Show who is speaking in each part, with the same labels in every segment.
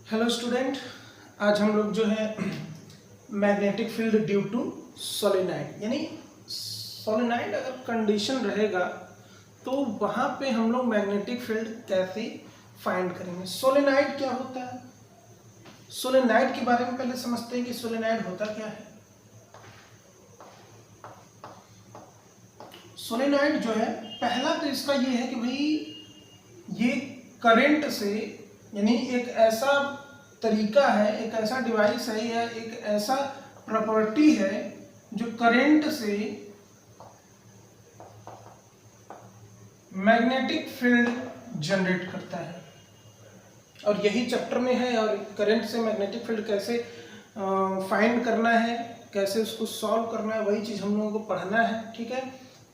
Speaker 1: Hello student, आज हम लोग जो है magnetic field due to solenoid, यानी सोलेनाइड अगर कंडीशन रहेगा तो वहाँ पे हम लोग मैग्नेटिक फील्ड कैसे फाइंड करेंगे। सोलेनाइड क्या होता है, सोलेनाइड के बारे में पहले समझते हैं कि सोलेनाइड होता क्या है। सोलेनाइड जो है, पहला तो इसका ये है कि भाई ये करंट से, यानी एक ऐसा तरीका है, एक ऐसा डिवाइस है या एक ऐसा प्रॉपर्टी है जो करंट से मैग्नेटिक फील्ड जनरेट करता है। और यही चैप्टर में है। और करंट से मैग्नेटिक फील्ड कैसे फाइंड करना है, कैसे उसको सॉल्व करना है, वही चीज हम लोगों को पढ़ना है। ठीक है,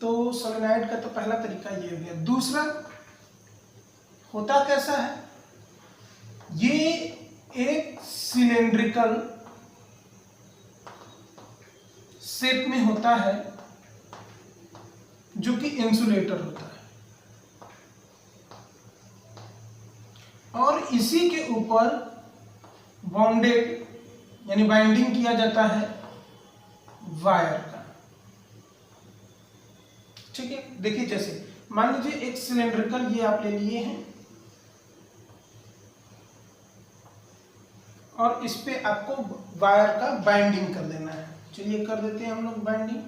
Speaker 1: तो सोलेनाइड का तो पहला तरीका ये हो गया। दूसरा होता कैसा है, ये एक सिलेंड्रिकल शेप में होता है जो कि इंसुलेटर होता है, और इसी के ऊपर बॉन्डेड यानी बाइंडिंग किया जाता है वायर का। ठीक है, देखिए जैसे मान लीजिए एक सिलेंड्रिकल ये आप ले लिए हैं और इस पे आपको वायर का बाइंडिंग कर देना है। चलिए कर देते हैं हम लोग बाइंडिंग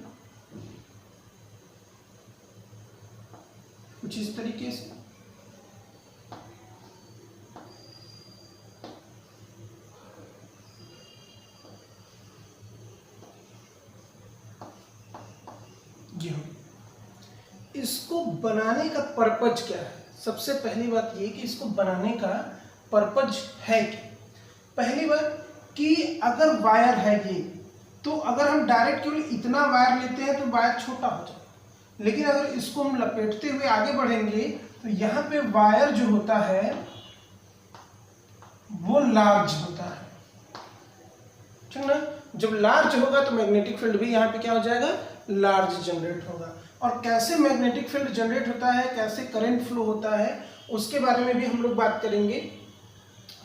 Speaker 1: कुछ इस तरीके से। जी हाँ, इसको बनाने का पर्पज क्या है। सबसे पहली बात ये कि इसको बनाने का पर्पज है क्या। पहली बात कि अगर वायर है ये, तो अगर हम डायरेक्ट केवल इतना वायर लेते हैं तो वायर छोटा हो जाए, लेकिन अगर इसको हम लपेटते हुए आगे बढ़ेंगे तो यहाँ पे वायर जो होता है वो लार्ज होता है। ठीक ना, जब लार्ज होगा तो मैग्नेटिक फील्ड भी यहाँ पे क्या हो जाएगा, लार्ज जनरेट होगा। और कैसे मैग्नेटिक फील्ड जनरेट होता है, कैसे करंट फ्लो होता है, उसके बारे में भी हम लोग बात करेंगे।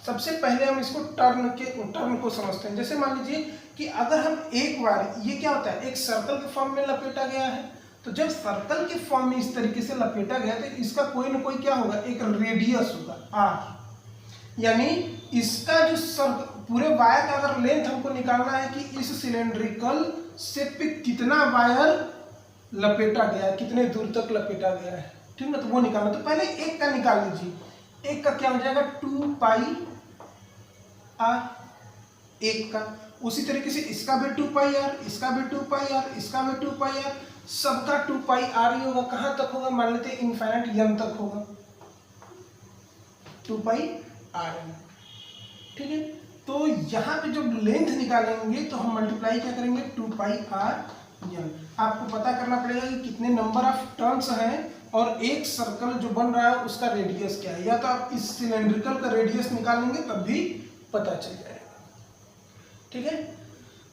Speaker 1: सबसे पहले हम इसको टर्न को समझते हैं। जैसे मान लीजिए कि अगर हम एक बार, ये क्या होता है, एक सर्कल के फॉर्म में लपेटा गया है, तो जब सर्कल के फॉर्म में इस तरीके से लपेटा गया तो इसका कोई ना कोई क्या होगा, एक रेडियस होगा आर। यानी इसका जो पूरे वायर का अगर लेंथ हमको निकालना है कि इस सिलेंड्रिकल शेप पे कितना वायर लपेटा गया है, कितने दूर तक लपेटा गया है, ठीक ना, तो वो निकालना। तो पहले एक का निकाल लीजिए। एक का क्या हो जाएगा, 2 पाई आर, एक का। उसी तरीके से इसका भी 2 पाई आर, इसका भी 2 पाई आर, इसका भी 2 पाई आर, सबका 2 पाई आर ही होगा। कहां तक होगा, मान लेते हैं इनफाइनाइट एन तक होगा, 2 पाई आर। ठीक है, तो यहाँ पे जब लेंथ निकालेंगे तो हम मल्टीप्लाई क्या करेंगे, 2 पाई आर एन। आपको पता करना पड़ेगा कि कितने नंबर ऑफ टर्न्स हैं और एक सर्कल जो बन रहा है उसका रेडियस क्या है। या तो आप इस सिलेंड्रिकल का रेडियस निकालेंगे तब भी पता चल जाएगा। ठीक है,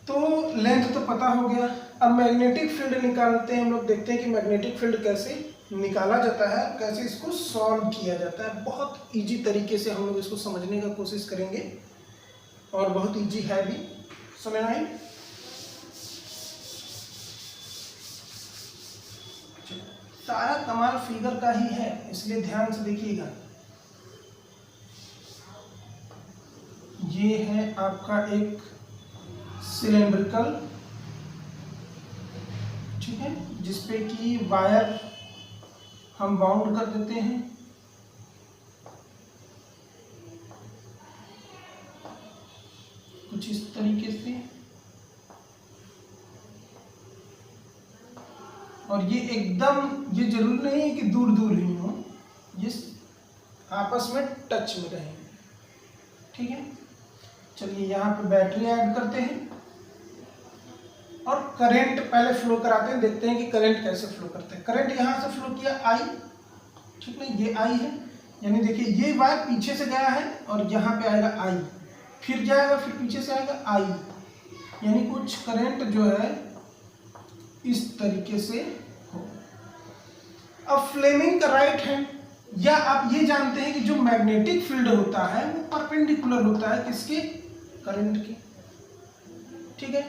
Speaker 1: तो लेंथ तो पता हो गया। अब मैग्नेटिक फील्ड निकालते हैं हम लोग। देखते हैं कि मैग्नेटिक फील्ड कैसे निकाला जाता है, कैसे इसको सॉल्व किया जाता है। बहुत इजी तरीके से हम लोग इसको समझने का कोशिश करेंगे और बहुत इजी है भी। सोलेनाइड सारा कमाल फिगर का ही है, इसलिए ध्यान से देखिएगा। ये है आपका एक सिलेंड्रिकल, ठीक है, जिसपे कि वायर हम बाउंड कर देते हैं। कुछ इस तरीके से, और ये एकदम, ये जरूरी नहीं है कि दूर दूर ही हो, ये आपस में टच में रहेंगे। ठीक है, चलिए यहाँ पे बैटरी ऐड करते हैं और करंट पहले फ्लो कराते हैं। देखते हैं कि करंट कैसे फ्लो करते हैं। करंट यहाँ से फ्लो किया आई, ठीक है, ये आई है, यानी देखिए ये वायर पीछे से गया है और यहाँ पे आएगा आई, फिर जाएगा, फिर पीछे से आएगा आई, यानी कुछ करंट जो है इस तरीके से हो। अब फ्लेमिंग का राइट हैंड या आप ये जानते हैं कि जो मैग्नेटिक फील्ड होता है वो परपेंडिकुलर होता है किसके, करंट के। ठीक है,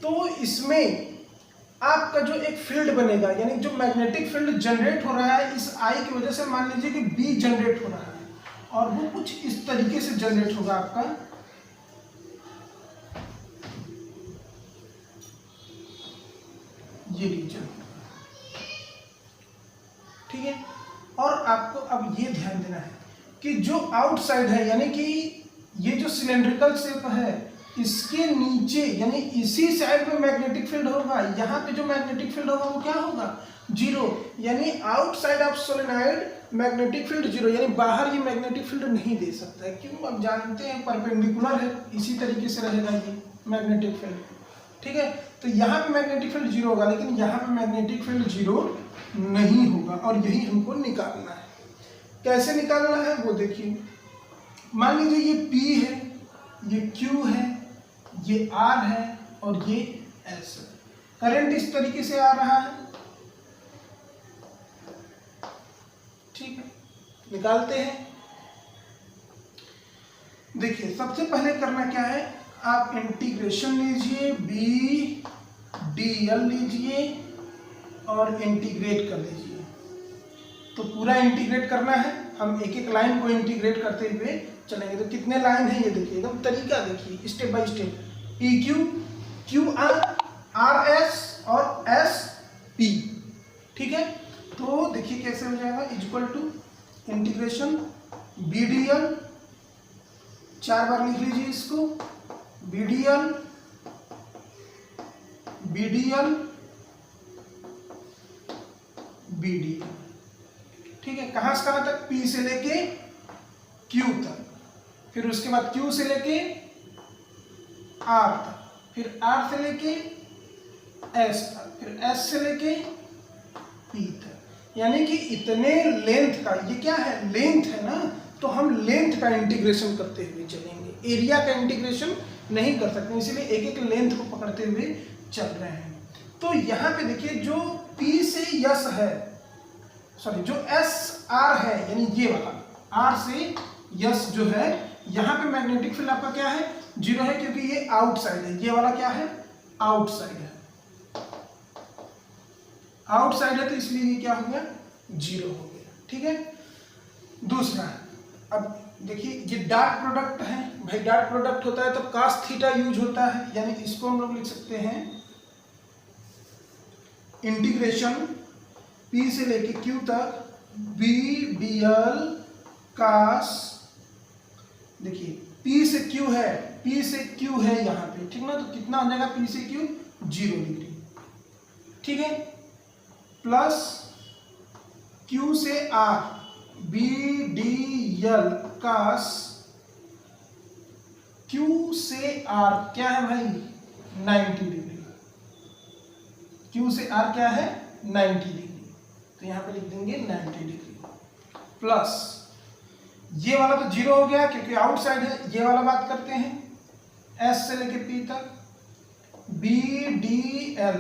Speaker 1: तो इसमें आपका जो एक फील्ड बनेगा, यानी जो मैग्नेटिक फील्ड जनरेट हो रहा है इस आई की वजह से, मान लीजिए कि बी जनरेट हो रहा है और वो कुछ इस तरीके से जनरेट होगा आपका, ये रीजन। ठीक है, और आपको अब ये ध्यान देना है कि जो आउटसाइड है, यानी कि ये जो सिलेंड्रिकल शेप है इसके नीचे, यानी इसी साइड में मैग्नेटिक फील्ड होगा, यहाँ पे जो मैग्नेटिक फील्ड होगा वो क्या होगा, जीरो। यानी outside of solenoid magnetic field zero, यानी बाहर ये मैग्नेटिक फील्ड नहीं दे सकता है। क्यों, अब जानते हैं परपेंडिकुलर है, इसी तरीके से रहेगा ये मैग्नेटिक फील्ड। ठीक है, तो यहाँ पे मैग्नेटिक फील्ड जीरो होगा, लेकिन यहाँ पे मैग्नेटिक फील्ड जीरो नहीं होगा, और यही हमको निकालना है। कैसे निकालना है वो देखिए, मान लीजिए ये P है, ये Q है, ये R है और ये S है। करंट इस तरीके से आ रहा है। ठीक है, निकालते हैं। देखिए सबसे पहले करना क्या है, आप इंटीग्रेशन लीजिए, BDL लीजिए और इंटीग्रेट कर लीजिए। तो पूरा इंटीग्रेट करना है, हम एक एक लाइन को इंटीग्रेट करते हुए चलेंगे। तो कितने लाइन है ये देखिए, एकदम तरीका देखिए, step by step. PQ, QR, RS और SP। ठीक है, तो देखिए कैसे हो जाएगा, इक्वल टू इंटीग्रेशन BDL, 4 बार लिख लीजिए इसको, BDL, BDL, BDL। ठीक है, कहां से कहां तक, P से लेके Q तक, फिर उसके बाद Q से लेके R तक, फिर R से लेके S तक, फिर S से लेके P तक। यानी कि इतने लेंथ का, ये क्या है, लेंथ है ना, तो हम लेंथ का इंटीग्रेशन करते हुए चलेंगे, एरिया का इंटीग्रेशन नहीं कर सकते, इसलिए एक एक लेंथ को पकड़ते हुए चल रहे हैं। तो यहाँ पे देखिए जो P से यस है, सॉरी जो SR है, यानी ये वाला R से यस जो है, यहाँ पे मैग्नेटिक फील्ड आपका क्या है, जीरो है, क्योंकि ये आउटसाइड है। ये वाला क्या है, आउटसाइड है, आउटसाइड है, तो इसलिए ये क्या हो गया, जीरो हो गया। ठीक है, दूसरा, अब देखिए ये डॉट प्रोडक्ट है भाई, डॉट प्रोडक्ट होता है तो cos थीटा यूज होता है, यानी इसको हम लोग लिख सकते हैं इंटीग्रेशन P से लेके Q तक BDL cos, देखिए P से Q है, P से Q है यहाँ पे, ठीक ना, तो कितना आ जाएगा P से Q, 0 डिग्री। ठीक है, प्लस Q से R BDL cos, Q से R क्या है भाई, 90 डिग्री। Q से R क्या है, 90 डिग्री, तो यहाँ पे लिख देंगे 90 डिग्री, प्लस ये वाला तो जीरो हो गया क्योंकि आउटसाइड है। ये वाला बात करते हैं, S से लेके P तक BDL,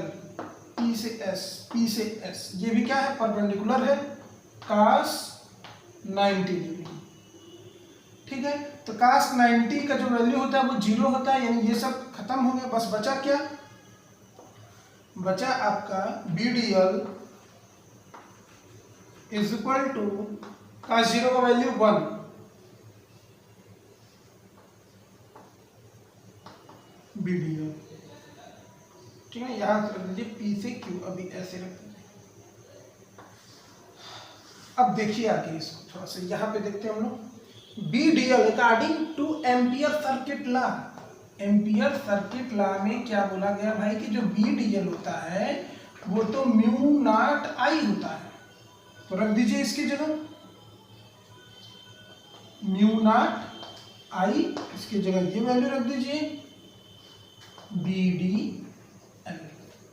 Speaker 1: P से S, P से S, ये भी क्या है, परपेंडिकुलर है, cos 90 डिग्री। ठीक है, तो cos 90 का जो वैल्यू होता है वो जीरो होता है, यानी ये सब खत्म हो गया। बस बचा क्या, बचा आपका BDL is equal to cos 0 का वैल्यू 1, BDL। ठीक है, यहां रख दीजिए P से Q, अभी ऐसे रख दीजिए। अब देखिए आगे इसको थोड़ा सा यहाँ पे देखते हैं हम लोग। BDL according two ampere circuit law, ampere circuit law में क्या बोला गया भाई कि जो BDL होता है वो तो म्यू नॉट I होता है, तो रख दीजिए इसकी जगह म्यू नॉट I, इसकी जगह ये वैल्यू रख दीजिए BDL।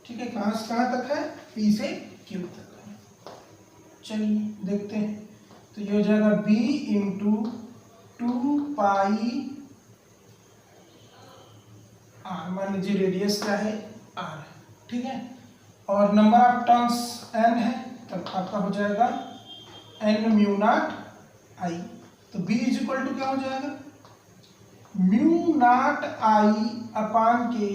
Speaker 1: ठीक है, कहां से कहां तक है, P से Q तक है। चलिए देखते हैं, तो ये हो जाएगा B इंटू 2 पाई R, मान लीजिए रेडियस क्या है, R है। ठीक है, और नंबर ऑफ टर्न्स N है, तब आपका हो जाएगा एन म्यू नॉट आई। तो बी इज इक्वल टू क्या हो जाएगा, म्यू नॉट आई अपान के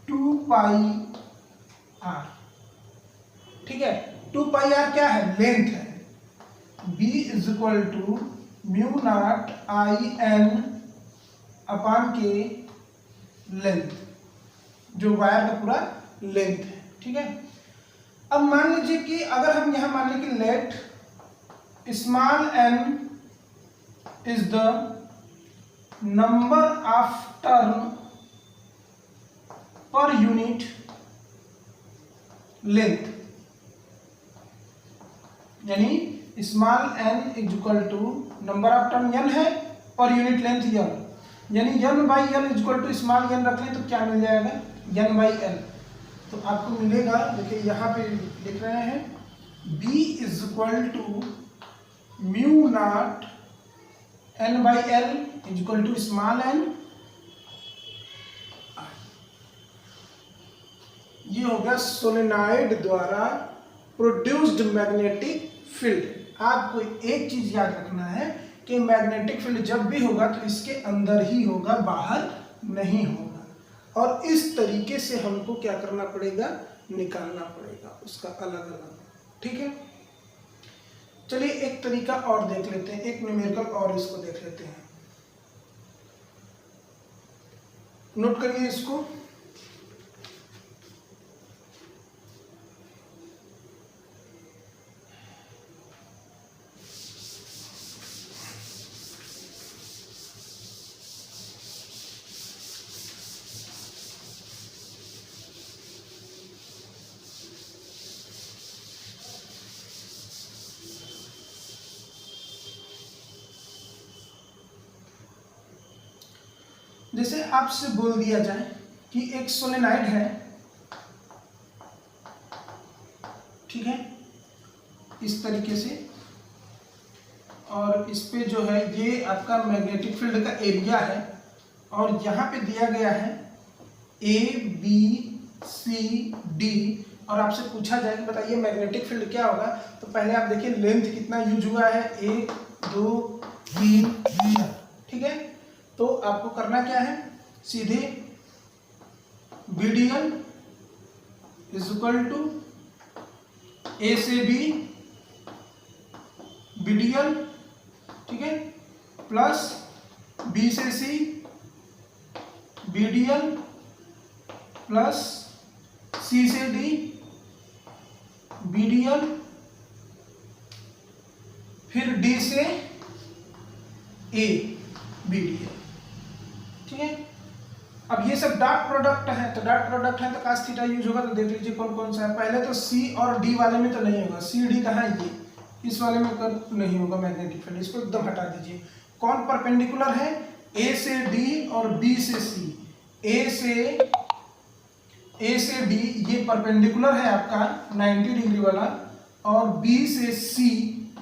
Speaker 1: 2 पाई आर। ठीक है, 2 पाई आर क्या है, लेंथ है। b is equal to mu not I n upon के लेंथ, जो वायर का पूरा लेंथ है। ठीक है, अब मान लीजिए कि अगर हम यहां मान लें कि let small n is the number of turn per unit length, यानी small n is equal to number of turn n है पर यूनिट लेंथ n, यानी n by l is equal to small n रख लें तो क्या मिल जाएगा, n by l। तो आपको मिलेगा, देखिए यहाँ पे लिख रहे हैं b is equal to mu naught n by l is equal to small n। ये हो गया सोलेनॉइड द्वारा प्रोड्यूस्ड मैग्नेटिक फील्ड। आपको एक चीज याद रखना है कि मैग्नेटिक फील्ड जब भी होगा तो इसके अंदर ही होगा, बाहर नहीं होगा। और इस तरीके से हमको क्या करना पड़ेगा, निकालना पड़ेगा उसका अलग अलग। ठीक है, चलिए एक तरीका और देख लेते हैं, एक न्यूमेरिकल और इसको देख लेते हैं। नोट करिए इसको। जैसे आपसे बोल दिया जाए कि एक सोलेनॉइड है, ठीक है, इस तरीके से, और इस पे जो है ये आपका मैग्नेटिक फील्ड का एरिया है, और यहाँ पे दिया गया है ए बी सी डी, और आपसे पूछा जाए कि बताइए मैग्नेटिक फील्ड क्या होगा। तो पहले आप देखिए लेंथ कितना यूज हुआ है, 1 2 3 4। ठीक है, तो आपको करना क्या है, सीधे BDL इज इक्वल टू ए से बी BDL, ठीक है, प्लस बी से सी BDL, प्लस सी से डी BDL, फिर डी से ए BDL। ठीक है, अब ये सब डॉट प्रोडक्ट है, तो डॉट प्रोडक्ट है तो cos थीटा यूज होगा। तो देख लीजिए कौन कौन सा है। पहले तो C और D वाले में तो नहीं होगा, सी डी कहाँ है, ये इस वाले में कर नहीं होगा मैग्नेटिक फील्ड, इसको एकदम हटा दीजिए। कौन परपेंडिकुलर है, A से D और B से C। A से D ये परपेंडिकुलर है आपका 90 डिग्री वाला, और B से C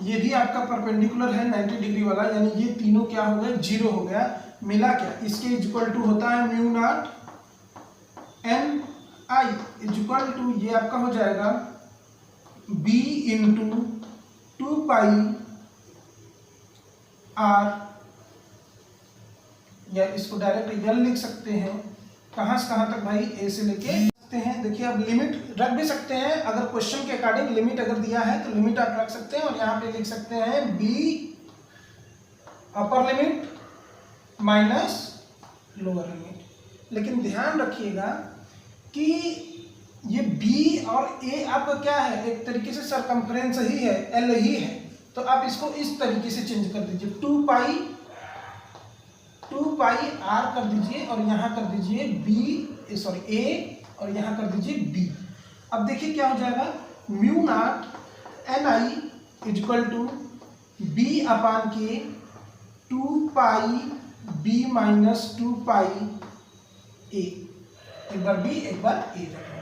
Speaker 1: ये भी आपका परपेंडिकुलर है 90 डिग्री वाला, यानी ये तीनों क्या हो गए, जीरो हो गया। मिला क्या, इसके इक्वल टू होता है mu naught N I equal to, ये आपका हो जाएगा बी इंटू 2 पाई आर, या इसको डायरेक्ट यल लिख सकते हैं। कहाँ से कहाँ तक भाई, ए से लेके सकते हैं। देखिए अब लिमिट रख भी सकते हैं, अगर क्वेश्चन के अकॉर्डिंग लिमिट अगर दिया है तो लिमिट आप रख सकते हैं, और यहाँ पे लिख सकते हैं B upper limit minus lower limit. लेकिन ध्यान रखिएगा कि ये B और A आपका क्या है, एक तरीके से सरकमफ्रेंस ही है, L ही है। तो आप इसको इस तरीके से चेंज कर दीजिए, 2 पाई R कर दीजिए, और यहाँ कर दीजिए A, और यहाँ कर दीजिए B। अब देखिए क्या हो जाएगा, mu naught N I equal to B upon के 2 pi B minus 2 pi A, एक बार B एक बार A रखेंगे।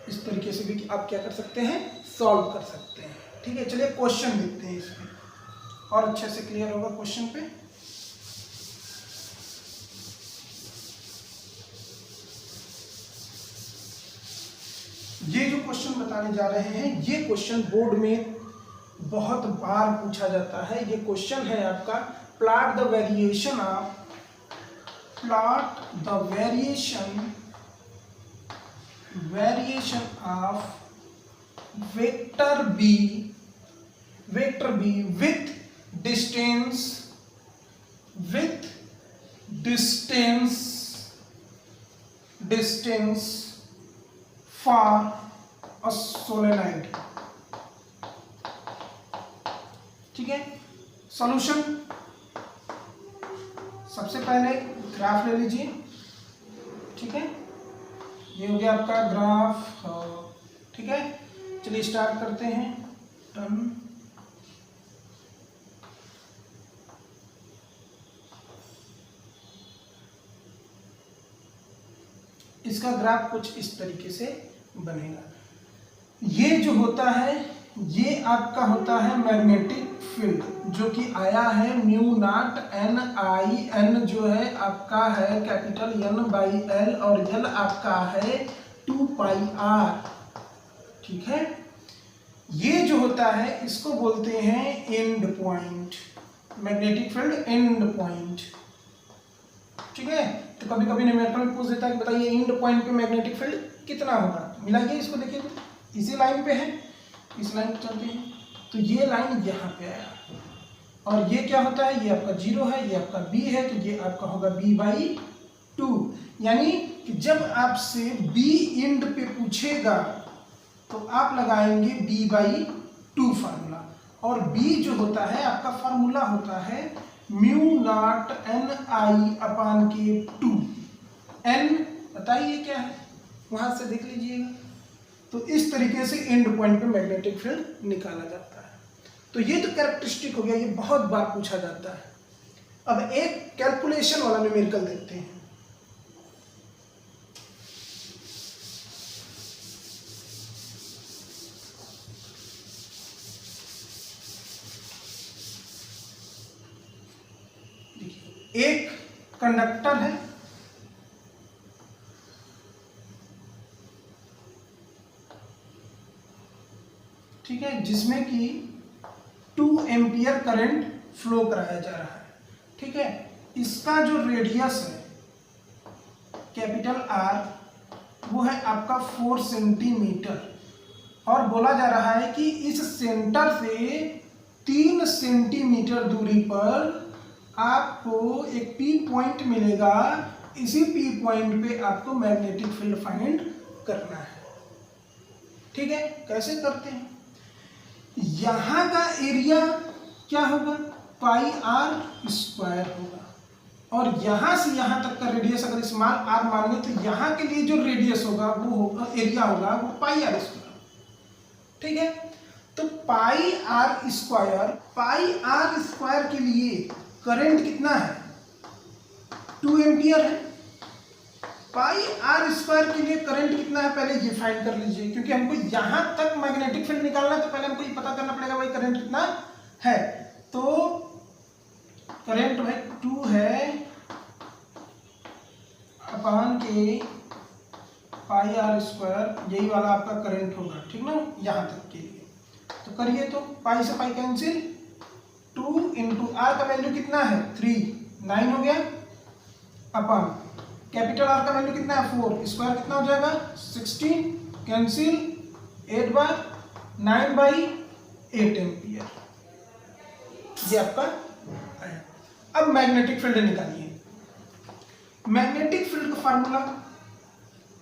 Speaker 1: इस तरीके से भी आप क्या कर सकते हैं, सॉल्व कर सकते हैं। ठीक है, चलिए क्वेश्चन देखते हैं, इसमें और अच्छे से क्लियर होगा क्वेश्चन पे। ये जो क्वेश्चन क्वेश्चन बताने जा रहे हैं। ये क्वेश्चन बोर्ड में बहुत बार पूछा जाता है। ये क्वेश्चन है आपका plot the variation of vector B with distance for a solenoid। ठीक है, सॉल्यूशन सबसे पहले ग्राफ ले लीजिए। ठीक है, ये हो गया आपका ग्राफ। ठीक है, चलिए स्टार्ट करते हैं। डन। इसका ग्राफ कुछ इस तरीके से बनेगा। ये जो होता है ये आपका होता है मैग्नेटिक फील्ड, जो कि आया है mu naught N I. N जो है आपका है कैपिटल एन बाई एल और एल आपका है 2 पाई आर। ठीक है, ये जो होता है इसको बोलते हैं and point, magnetic field and point. ठीक है, तो कभी कभी न्यूमेरिकल में पूछ देता है कि बताइए एंड पॉइंट पे मैग्नेटिक फील्ड कितना होगा। मिलाइए इसको, देखिए तो इसी लाइन पे है, इस लाइन पे चलते हैं तो ये लाइन यहाँ पे आया और ये क्या होता है, ये आपका 0 है, ये आपका b है, तो ये आपका होगा b/2। यानी कि जब आपसे b एंड पे पूछेगा तो आप लगाएंगे b/2 फार्मूला। और b जो होता है आपका फार्मूला होता है म्यू नॉट एन आई अपान के 2। n बताइए क्या है, वहां से देख लीजिएगा। तो इस तरीके से एंड पॉइंट पे मैग्नेटिक फील्ड निकाला जाता है। तो ये तो कैरेक्टरिस्टिक हो गया, ये बहुत बार पूछा जाता है। अब एक कैलकुलेशन वाला न्यूमेरिकल देखते हैं। देखिए, एक कंडक्टर है, ठीक है, जिसमें कि 2 एम्पियर करंट फ्लो कराया जा रहा है। ठीक है, इसका जो रेडियस है कैपिटल आर वो है आपका 4 सेंटीमीटर और बोला जा रहा है कि इस सेंटर से 3 सेंटीमीटर दूरी पर आपको एक पी पॉइंट मिलेगा। इसी पी पॉइंट पे आपको मैग्नेटिक फील्ड फाइंड करना है। ठीक है, कैसे करते हैं, यहां का एरिया क्या होगा, पाई आर स्क्वायर होगा और यहां से यहां तक का रेडियस अगर स्मॉल आर मान लें तो यहां के लिए जो रेडियस होगा वो होगा, एरिया होगा वो पाई आर स्क्वायर। ठीक है, तो पाई आर स्क्वायर के लिए करंट कितना है, 2 एम्पियर है। पाई आर स्क्वायर के लिए करंट कितना है पहले ये फाइंड कर लीजिए, क्योंकि हमको यहां तक मैग्नेटिक फील्ड निकालना है तो पहले हमको ये पता करना पड़ेगा भाई करंट कितना है। तो करंट भाई 2 है अपान के पाई आर स्क्वायर, यही वाला आपका करंट होगा। ठीक ना, यहां तक के लिए तो करिए, तो पाई से पाई कैंसिल, 2 इंटू आर का वैल्यू कितना है 3, 9 हो गया, अपान कैपिटल आर का वैल्यू कितना है 4, स्क्वायर कितना हो जाएगा 16, कैंसिल 8/9/8 एम्पियर। ये आपका है। अब मैग्नेटिक फील्ड निकालिए। मैग्नेटिक फील्ड का formula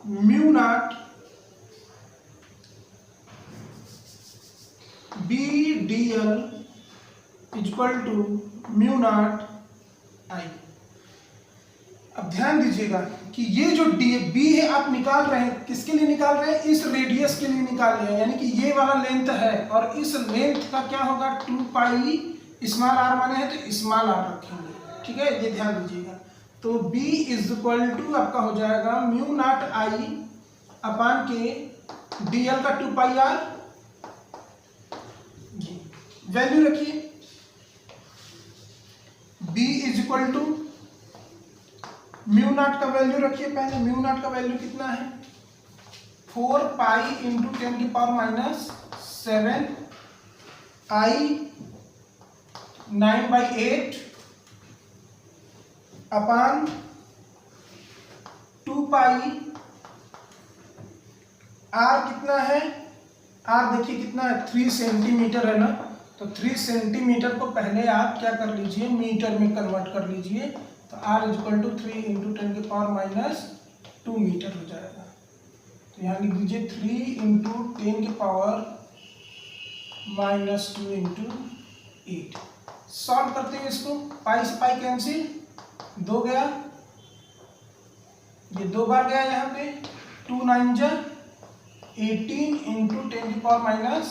Speaker 1: mu nought BdL equal to mu not I. अब ध्यान दीजिएगा कि ये जो बी है आप निकाल रहे हैं, किसके लिए निकाल रहे हैं, इस रेडियस के लिए निकाल रहे हैं, यानी कि ये वाला लेंथ है और इस लेंथ का क्या होगा 2 पाई स्मॉल आर माने हैं तो स्मॉल आर रखेंगे। ठीक है, ये ध्यान दीजिएगा। तो B इज इक्वल टू आपका हो जाएगा म्यू नॉट आई अपान के DL का 2 पाई आर। वैल्यू रखिए, B is equal to mu naught का वैल्यू रखिए, पहले म्यू नॉट का वैल्यू कितना है 4 pi into 10⁻⁷ I 9/8 upon 2 pi R कितना है, R देखिए कितना है 3 सेंटीमीटर है ना, तो 3 सेंटीमीटर को पहले आप क्या कर लीजिए मीटर में कन्वर्ट कर लीजिए, तो R = 3 इंटू 10⁻⁻² मीटर हो जाएगा। तो यहाँ लिख दीजिए 3 इंटू 10⁻⁻² इंटू 8। सॉल्व करते हैं इसको, पाई से पाई कैंसिल, 2 गया, ये 2 बार गया यहाँ पे, 2 9 जा 18 इंटू 10⁻⁷,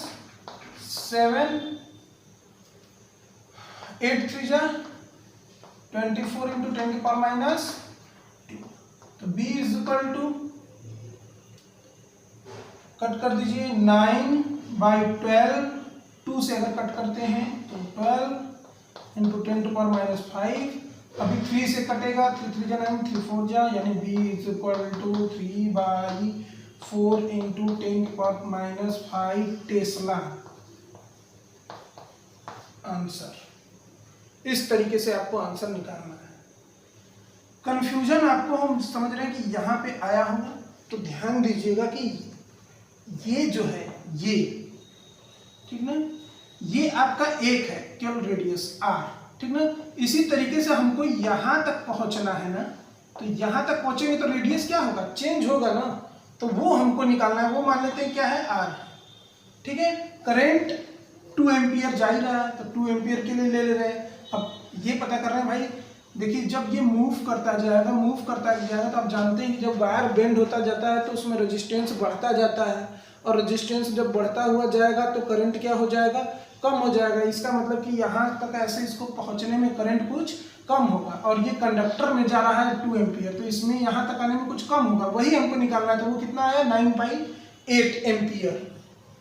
Speaker 1: 8 3 जा 24 इंटू 10⁻²। तो b = कट कर दीजिए 9/12, 2 से अगर कट करते हैं तो 12 इंटू 10⁻⁵, अभी 3 से कटेगा, 3 3 जा 9, 3 4 जा, यानी b = 3/4 इंटू 10⁻⁵ टेस्ला। आंसर इस तरीके से आपको आंसर निकालना है। कंफ्यूजन आपको हम समझ रहे हैं कि यहाँ पे आया होगा, तो ध्यान दीजिएगा कि ये जो है ये, ठीक ना, ये आपका 1 है केवल रेडियस r, ठीक ना। इसी तरीके से हमको यहाँ तक पहुँचना है ना, तो यहाँ तक पहुँचेंगे तो रेडियस क्या होगा, चेंज होगा ना, तो वो हमको निकालना है। वो मान लेते हैं क्या है r, ठीक है। करंट 2 एम्पियर जा ही रहा है, तो 2 एम्पियर के लिए ले रहे हैं। अब ये पता कर रहे हैं भाई, देखिए जब ये मूव करता जाएगा तो आप जानते हैं कि जब वायर बेंड होता जाता है तो उसमें रेजिस्टेंस बढ़ता जाता है, और रेजिस्टेंस जब बढ़ता हुआ जाएगा तो करंट क्या हो जाएगा, कम हो जाएगा। इसका मतलब कि यहाँ तक ऐसे इसको पहुँचने में करंट कुछ कम होगा, और ये कंडक्टर में जा रहा है 2 एम्पियर, तो इसमें यहाँ तक आने में कुछ कम होगा, वही हमको निकालना है। तो वो कितना आया 9/8 एम्पियर,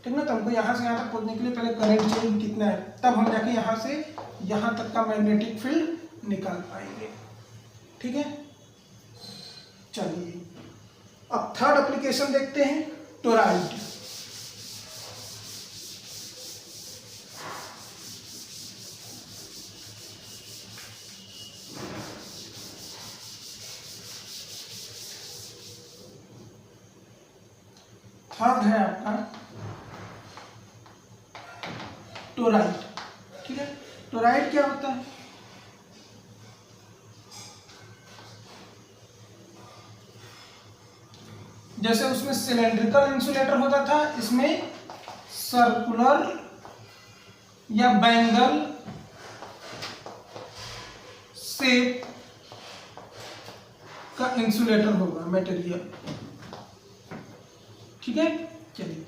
Speaker 1: ठीक ना। तो हमको यहाँ से यहाँ तक पहुँचने के लिए पहले करंट चेंज कितना है, तब हम जाके यहाँ से यहाँ तक का मैग्नेटिक फील्ड निकाल पाएंगे, ठीक है। चलिए अब थर्ड एप्लीकेशन देखते हैं, टोराइड। थर्ड है आपका टोराइड, ठीक है। टोराइड क्या होता है, जैसे उसमें सिलेंड्रिकल इंसुलेटर होता था, इसमें सर्कुलर या बैंगल शेप का इंसुलेटर होगा मटेरियल, ठीक है। चलिए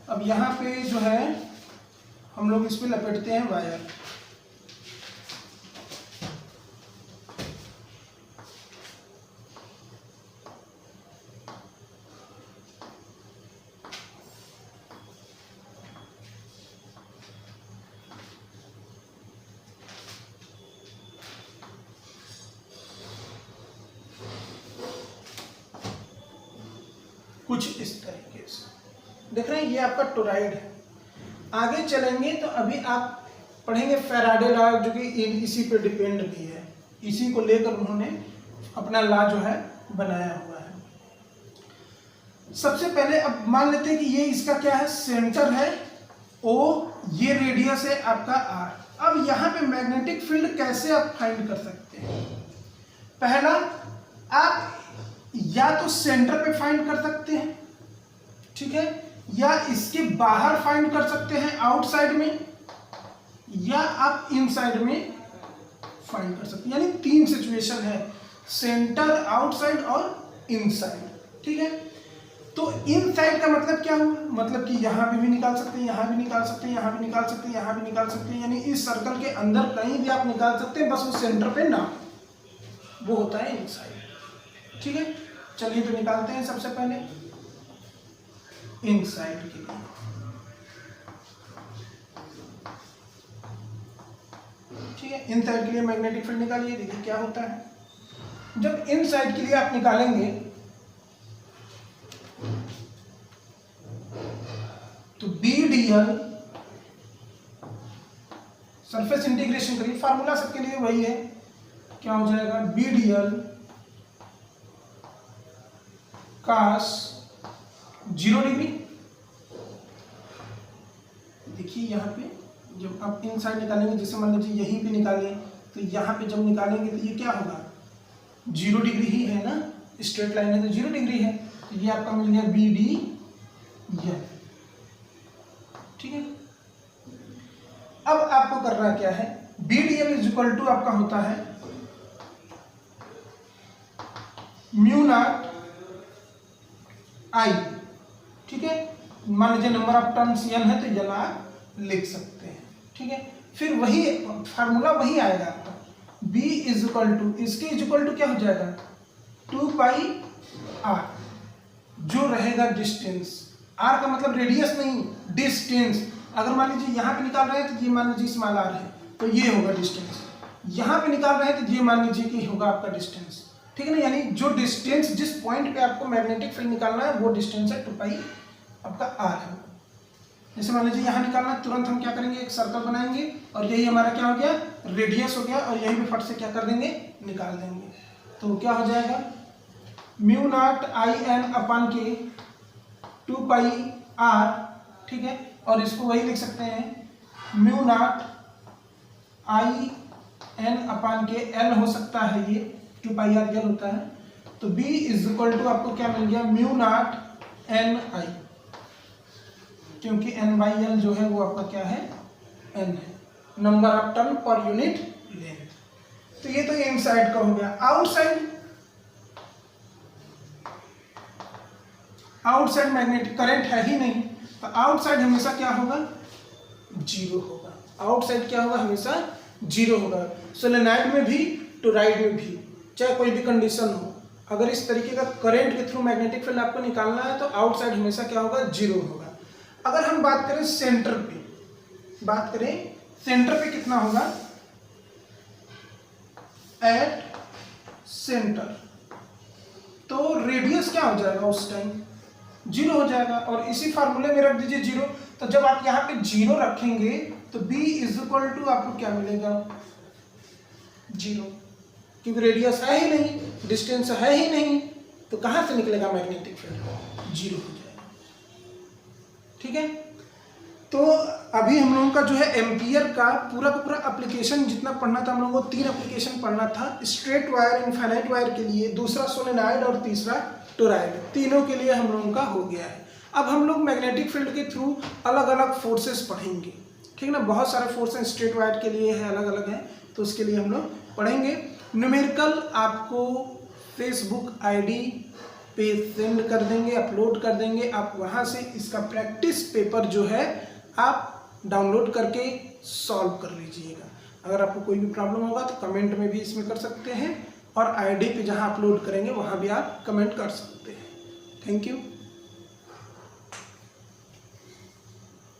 Speaker 1: अब यहाँ पे जो है हम लोग इस पे लपेटते हैं वायर। कुछ इस तरीके से देख रहे हैं, ये आपका टोराइड है। आगे चलेंगे तो अभी आप पढ़ेंगे फैराडे लॉ, जो कि इसी पे डिपेंड भी है, इसी को लेकर उन्होंने अपना लॉ जो है बनाया हुआ है। सबसे पहले अब मान लेते हैं कि ये इसका क्या है, सेंटर है O, ये रेडियस है आपका R। अब यहाँ पे मैग्नेटिक फील्ड कैसे आप फाइंड कर सकते हैं, पहला आप या तो सेंटर पे फाइंड कर सकते हैं, ठीक है, या इसके बाहर फाइंड कर सकते हैं आउटसाइड में, या आप इनसाइड में फाइंड कर सकते हैं। यानी 3 सिचुएशन है, सेंटर, आउटसाइड और इनसाइड, ठीक है। तो इनसाइड का मतलब क्या हुआ, मतलब कि यहाँ पे भी निकाल सकते हैं, यहाँ भी निकाल सकते हैं, यहाँ भी निकाल सकते हैं, यहाँ भी निकाल सकते हैं, यानी इस सर्कल के अंदर कहीं भी आप निकाल सकते हैं, बस वो सेंटर पे ना, वो होता है इनसाइड, ठीक है। चलिए तो निकालते हैं सबसे पहले इनसाइड के लिए, ठीक है। इनसाइड के लिए मैग्नेटिक फील्ड निकालिए, देखिए क्या होता है। जब इनसाइड के लिए आप निकालेंगे BDL, सरफेस इंटीग्रेशन करिए, फार्मूला सबके लिए वही है, क्या हो जाएगा BDL cos 0 डिग्री। देखिए यहाँ पे जब आप इन साइड निकालेंगे, जैसे मान लीजिए यहीं पे निकालें, तो यहाँ पे जब निकालेंगे तो ये क्या होगा 0 डिग्री ही है ना, स्ट्रेट लाइन है तो 0 डिग्री है, तो ये आपका मिल गया BDL। ठीक है, अब आपको करना क्या है, BDL इज इक्वल टू आपका होता है म्यू नॉट I। ठीक है, मान लीजिए नंबर ऑफ टर्न्स n है तो n आप लिख सकते हैं। ठीक है, फिर वही फार्मूला वही आएगा आपका, B इज इक्वल टू, इसके इज इक्वल टू क्या हो जाएगा 2 पाई r, जो रहेगा डिस्टेंस, r का मतलब रेडियस नहीं, डिस्टेंस। अगर मान लीजिए यहाँ पे निकाल रहे हैं तो ये मान लीजिए स्मॉल r है तो ये होगा डिस्टेंस, यहाँ पे निकाल रहे हैं तो ये मान लीजिए कि होगा आपका डिस्टेंस। ठीक है ना, यानी जो डिस्टेंस जिस पॉइंट पे आपको मैग्नेटिक फील्ड निकालना है वो डिस्टेंस है 2 पाई आपका r है। जैसे मान लीजिए यहाँ निकालना, तुरंत हम क्या करेंगे, एक सर्कल बनाएंगे और यही हमारा क्या हो गया रेडियस हो गया, और यहीं पे फट से क्या कर देंगे निकाल देंगे, तो क्या हो जाएगा म्यू नॉट IN अपान के 2 पाई r। ठीक है, और इसको वही लिख सकते हैं म्यू नॉट IN अपान के L हो सकता है, ये 2 पाई r L होता है, तो B इज इक्वल टू आपको क्या मिल गया म्यू नॉट NI, क्योंकि N/L जो है वो आपका क्या है N है, number of turn per unit length. तो ये तो इनसाइड का हो गया। आउटसाइड मैग्नेटिक करंट है ही नहीं, तो आउटसाइड हमेशा क्या होगा 0 होगा, आउटसाइड क्या होगा हमेशा 0 होगा। सोलेनॉइड में भी टोरॉइड में भी चाहे कोई भी कंडीशन हो, अगर इस तरीके का करंट के थ्रू मैग्नेटिक फील्ड आपको निकालना है तो आउटसाइड हमेशा क्या होगा 0 होगा। अगर हम बात करें सेंटर पे, सेंटर पे कितना होगा एट सेंटर, तो रेडियस क्या हो जाएगा उस टाइम 0 हो जाएगा, और इसी फार्मूले में रख दीजिए 0। तो जब आप यहाँ पे 0 रखेंगे तो B इज इक्वल टू आपको क्या मिलेगा 0, क्योंकि रेडियस है ही नहीं, डिस्टेंस है ही नहीं, तो कहाँ से निकलेगा मैग्नेटिक फील्ड 0 हो जाएगा। ठीक है, तो अभी हम लोगों का जो है एम्पियर का पूरा एप्लीकेशन जितना पढ़ना था, हम लोगों को 3 एप्लीकेशन पढ़ना था, स्ट्रेट वायर, इनफाइनाइट वायर के लिए, दूसरा सोलेनॉइड और तीसरा टोरॉइड, तीनों के लिए हम लोगों का हो गया है। अब हम लोग मैग्नेटिक फील्ड के थ्रू अलग अलग फोर्सेस पढ़ेंगे। ठीक है ना, बहुत सारे फोर्सेस स्ट्रेट वायर के लिए है, अलग अलग हैं, तो उसके लिए हम लोग पढ़ेंगे। न्यूमेरिकल आपको फेसबुक आईडी पे सेंड कर देंगे, अपलोड कर देंगे, आप वहाँ से इसका प्रैक्टिस पेपर जो है आप डाउनलोड करके सॉल्व कर लीजिएगा। अगर आपको कोई भी प्रॉब्लम होगा तो कमेंट में भी इसमें कर सकते हैं, और आईडी पे जहाँ अपलोड करेंगे वहाँ भी आप कमेंट कर सकते हैं। Thank you.